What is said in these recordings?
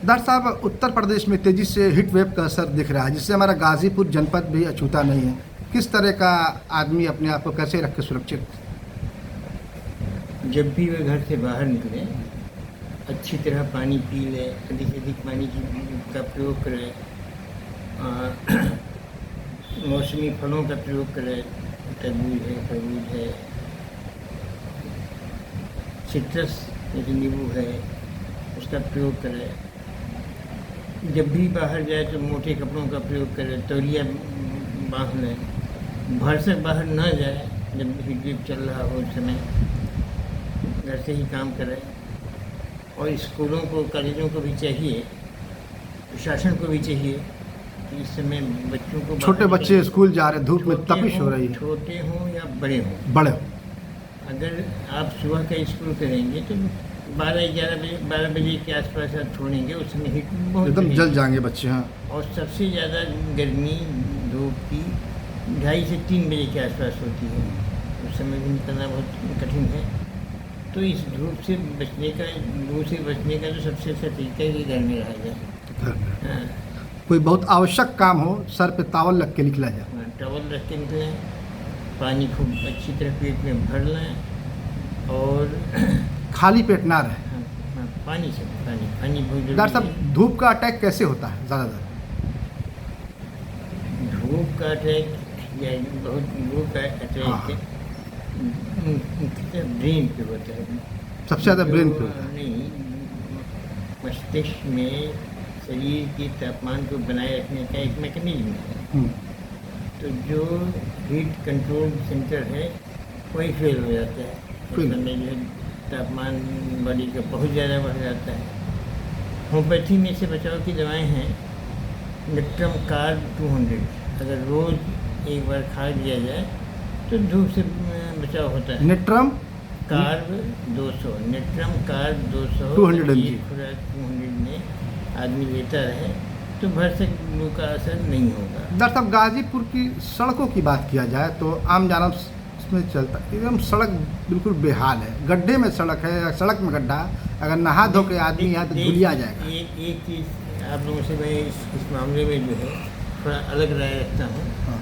Doctor साहब, उत्तर प्रदेश में तेजी से हीट वेव का असर दिख रहा है, जिससे हमारा गाजीपुर जनपद भी अछूता नहीं है। किस तरह का आदमी अपने आप को कैसे रखे सुरक्षित? जब भी वह घर से बाहर निकले अच्छी तरह पानी पी ले, अधिक से अधिक पानी का प्रयोग करे, मौसमी फलों का प्रयोग करे, तरबूज है, खरबूज है, सिट्रस जैसे नींबू है, उसका प्रयोग करे। जब भी बाहर जाए तो मोटे कपड़ों का प्रयोग करे, तौलिया बांध लें, घर से बाहर ना जाए जब हीट वेव चल रहा हो उस समय, घर से ही काम करें। और स्कूलों को, कॉलेजों को भी चाहिए, प्रशासन को भी चाहिए कि इस समय बच्चों को, छोटे बच्चे स्कूल जा रहे, धूप में तपिश हो रही है, छोटे हों या बड़े हों, बड़े, अगर आप सुबह का स्कूल करेंगे तो 12 बजे के आसपास आप छोड़ेंगे, उस समय हीट बहुत एकदम जल जाएंगे बच्चे। हाँ, और सबसे ज़्यादा गर्मी धूप की 2:30 से 3 बजे के आसपास होती है, उस समय भी निकलना बहुत कठिन है। तो इस धूप से बचने का, लू से बचने का जो सबसे अच्छा तरीका है कि घर में रहा जाए। हाँ, कोई बहुत आवश्यक काम हो, सर पे टॉवल रख के निकला जाए। टॉवल रख के निकलें, पानी खूब अच्छी तरह पेट में भर लें और खाली पेट ना रहे। हाँ, पानी से पानी बहुत जरूरी डॉक्टर है। साहब, धूप का अटैक कैसे होता है ज़्यादातर? धूप का अटैक या बहुत धूप का अटैक हाँ। ब्रेन पे होता है। सबसे ज़्यादा ब्रेन पे होता है। नहीं, मस्तिष्क में शरीर के तापमान को बनाए रखने का एक मैकेनिज्म है। तो जो हीट कंट्रोल सेंटर है वही फेल हो जाता है, उस समय जो है तापमान बॉडी का बहुत ज़्यादा बढ़ जाता है। होम्योपैथी में से बचाव की दवाएं हैं नेक्ट्रम कार्ब 200, अगर रोज़ एक बार खा लिया जाए तो धूप से बचाव होता है। Natrum carb 200, natrum carb 200 200 mg। एक खुराक 200 में आदमी लेता रहे तो भर से लू का असर नहीं होगा। डॉक्टर साहब, गाजीपुर की सड़कों की बात किया जाए तो आम जानब इसमें चलता, एकदम सड़क बिल्कुल बेहाल है, गड्ढे में सड़क है, सड़क में गड्ढा, अगर नहा धो के आदमी यहाँ तो धुलिया जाएगा। एक चीज़ आप लोगों से मैं इस मामले में जो है थोड़ा अलग राय रखता हूँ। हाँ।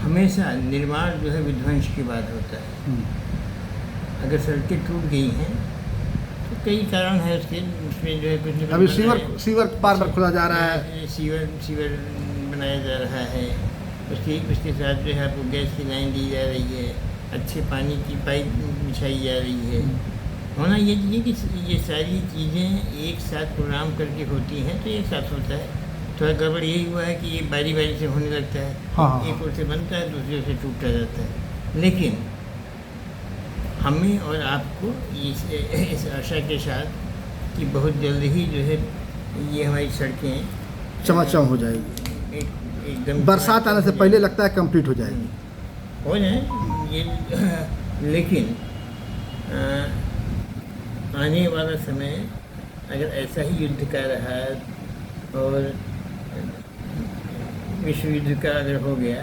हमेशा निर्माण जो है विध्वंस की बात होता है। अगर सड़कें टूट गई हैं तो कई कारण है उसके, उसमें जो है कुछ अभी सीवर बार खुदा जा रहा है, सीवर बनाया जा रहा है, उसके साथ जो है आपको गैस की लाइन दी जा रही है, अच्छे पानी की पाइप बिछाई जा रही है। होना ये चाहिए कि ये सारी चीज़ें एक साथ प्रोग्राम करके होती हैं तो एक साथ होता है। थोड़ा गड़बड़ यही हुआ है कि ये बारी बारी से होने लगता है। हाँ। एक ओर से बनता है, दूसरी ओर से टूटता जाता है। लेकिन हमें और आपको इस आशा के साथ कि बहुत जल्द ही जो है ये हमारी सड़कें चमाचम हो जाएगी, एकदम बरसात आने से पहले लगता है कंप्लीट हो जाएगी। हो जाए ये। लेकिन आने वाला समय अगर ऐसा ही युद्ध का रहा और विश्व युद्ध का अगर हो गया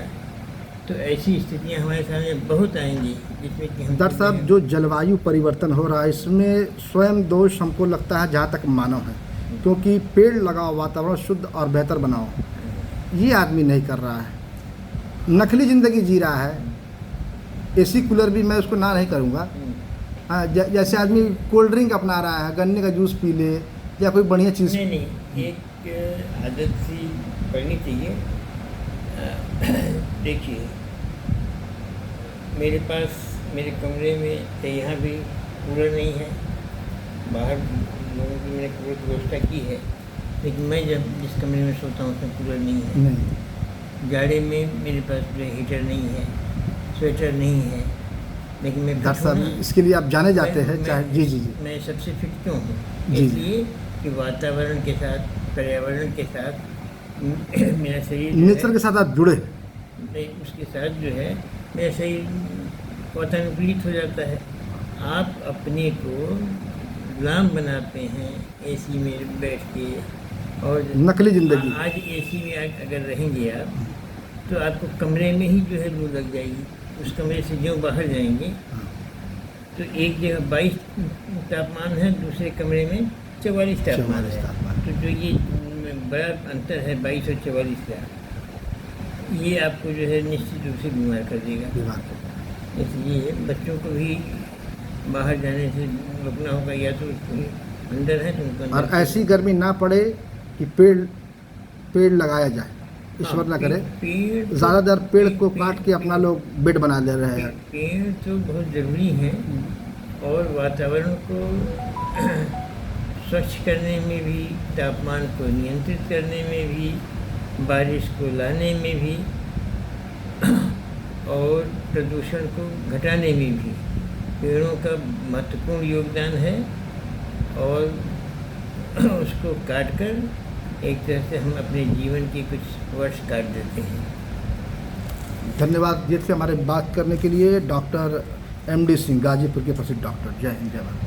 तो ऐसी स्थितियां हमारे सामने बहुत आएंगी जिसमें कि हम, डॉक्टर साहब, जो जलवायु परिवर्तन हो रहा है इसमें स्वयं दोष हमको लगता है जहाँ तक मानव है, क्योंकि पेड़ लगाओ, वातावरण शुद्ध और बेहतर बनाओ, ये आदमी नहीं कर रहा है, नकली ज़िंदगी जी रहा है। एसी कूलर भी मैं उसको ना नहीं करूँगा। हाँ, जैसे आदमी कोल्ड ड्रिंक अपना रहा है, गन्ने का जूस पी ले या कोई बढ़िया चीज़। नहीं, एक आदत सी पड़नी चाहिए। देखिए, मेरे पास मेरे कमरे में तो यहाँ भी कूलर नहीं है, बाहर लोगों की मैंने कूलर की व्यवस्था की है, लेकिन मैं जब जिस कमरे में सोता हूँ उसमें कूलर नहीं है। नहीं, गाड़ी में मेरे पास जो हीटर नहीं है, स्वेटर नहीं है, लेकिन मैं डॉक्टर साहब इसके लिए आप जाने जाते हैं, चाहे जी जी जी मैं सबसे फिट क्यों हूँ? जी। इसलिए कि वातावरण के साथ, पर्यावरण के साथ मेरा शरीर नेचर के साथ आप जुड़े। उसके साथ जो है मेरा शरीर वातानुकूलित हो जाता है। आप अपने को गुलाम बनाते हैं एसी में बैठ के, और नकली ज़िंदगी। आज एसी में अगर रहेंगे आप तो आपको कमरे में ही जो है लू लग जाएगी। उस कमरे से जो बाहर जाएंगे तो एक जगह 22 तापमान है, दूसरे कमरे में 44 तापमान 44 है। तापमान। तो जो ये बड़ा अंतर है 22 और 44 का, ये आपको जो है निश्चित रूप से बीमार कर देगा। बीमार को। इसलिए बच्चों को भी बाहर जाने से रोकना होगा, या तो अंदर है तो उनको अंदर और ऐसी गर्मी ना पड़े कि पेड़ लगाया जाए, ईश्वर ना करे। पेड़ तो- ज़्यादातर पेड़ को काट के अपना लोग बेड बना ले रहे हैं। पेड़ तो बहुत ज़रूरी हैं, और वातावरण को स्वच्छ करने में भी, तापमान को नियंत्रित करने में भी, बारिश को लाने में भी और प्रदूषण को घटाने में भी पेड़ों का महत्वपूर्ण योगदान है। और उसको काटकर एक तरह से हम अपने जीवन के कुछ वर्ष काट देते हैं। धन्यवाद जी से हमारे बात करने के लिए। डॉक्टर MD सिंह, गाजीपुर के प्रसिद्ध डॉक्टर। जय हिंद, जय भारत।